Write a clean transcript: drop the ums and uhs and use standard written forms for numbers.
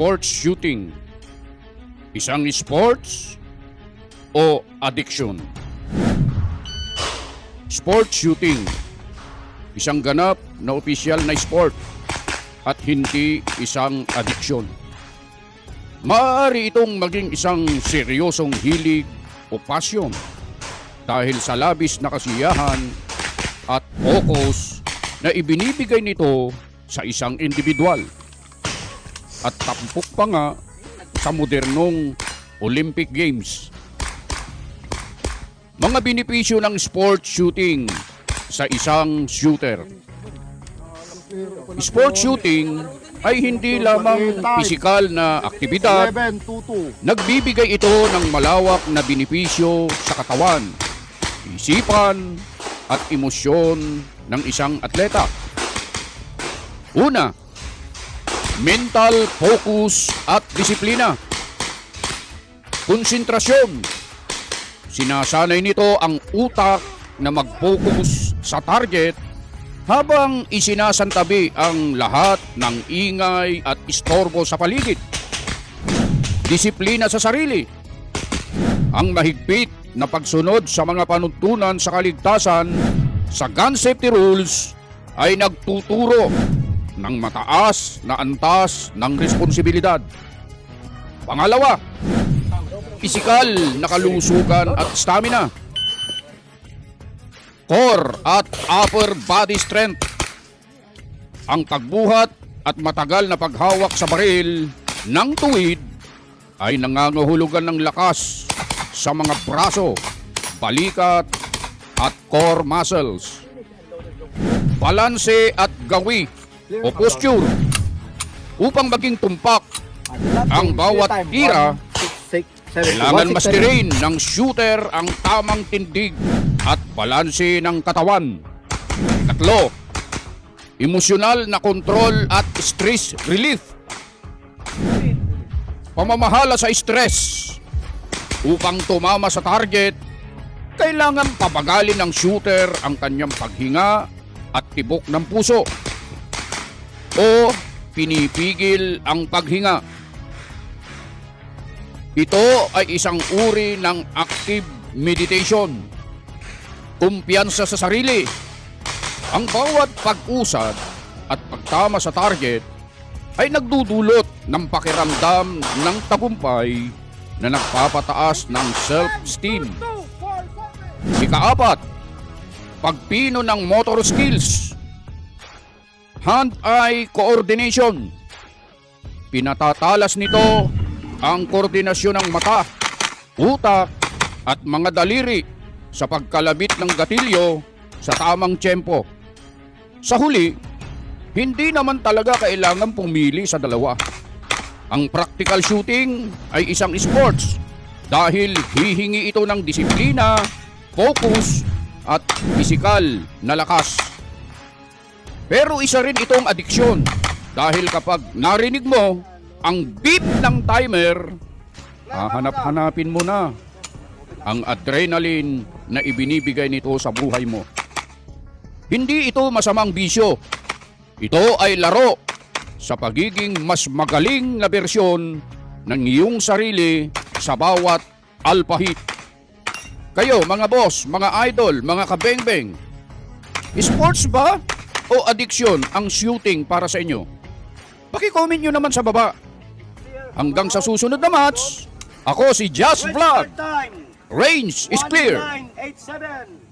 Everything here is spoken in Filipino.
sports shooting? Isang sports o addiction? Sports shooting, isang ganap na opisyal na sport at hindi isang addiction. Maaari itong maging isang seryosong hilig o pasyon dahil sa labis na kasiyahan at focus na ibinibigay nito sa isang individual. At tampok pa nga sa modernong Olympic Games. Mga benepisyo ng sports shooting sa isang shooter. Sports shooting ay hindi lamang pisikal na aktibidad. Nagbibigay ito ng malawak na benepisyo sa katawan, isipan at emosyon ng isang atleta. Una, mental focus at disiplina. Konsentrasyon. Sinasanay nito ang utak na mag-focus sa target habang isinasantabi ang lahat ng ingay at istorbo sa paligid. Disiplina sa sarili. Ang mahigpit na pagsunod sa mga panuntunan sa kaligtasan sa gun safety rules ay nagtuturo ng mataas na antas ng responsibilidad. Pangalawa, pisikal na kalusugan at stamina. Core at upper body strength. Ang pagbuhat at matagal na paghawak sa baril ng tuwid ay nangangahulugan ng lakas sa mga braso, balikat at core muscles. Balanse at gawi o posture. Upang maging tumpak ang bawat tira, kailangan masterin ng shooter ang tamang tindig at balanse ng katawan. Tatlo, emosyonal na kontrol at stress relief. Pamamahala sa stress. Upang tumama sa target, kailangan pabagalin ng shooter ang kanyang paghinga at tibok ng puso. O pinipigil ang paghinga. Ito ay isang uri ng active meditation. Kumpiyansa sa sarili. Ang bawat pag-usad at pagtama sa target ay nagdudulot ng pakiramdam ng tagumpay na nagpapataas ng self-esteem. Ika-4, pagpino ng motor skills. Hand-eye coordination. Pinatatalas nito ang koordinasyon ng mata, utak at mga daliri sa pagkalabit ng gatilyo sa tamang tiyempo. Sa huli, hindi naman talaga kailangan pumili sa dalawa. Ang practical shooting ay isang sports dahil hihingi ito ng disiplina, focus at pisikal na lakas. Pero isa rin itong adiksyon dahil kapag narinig mo ang beep ng timer, hahanap-hanapin mo na ang adrenaline na ibinibigay nito sa buhay mo. Hindi ito masamang bisyo. Ito ay laro sa pagiging mas magaling na bersyon ng iyong sarili sa bawat alpahit. Kayo mga boss, mga idol, mga kabengbeng, sports ba o addiction ang shooting para sa inyo? Paki-comment nyo naman sa baba. Hanggang sa susunod na match, ako si Just Vlog. Range is clear. 1987.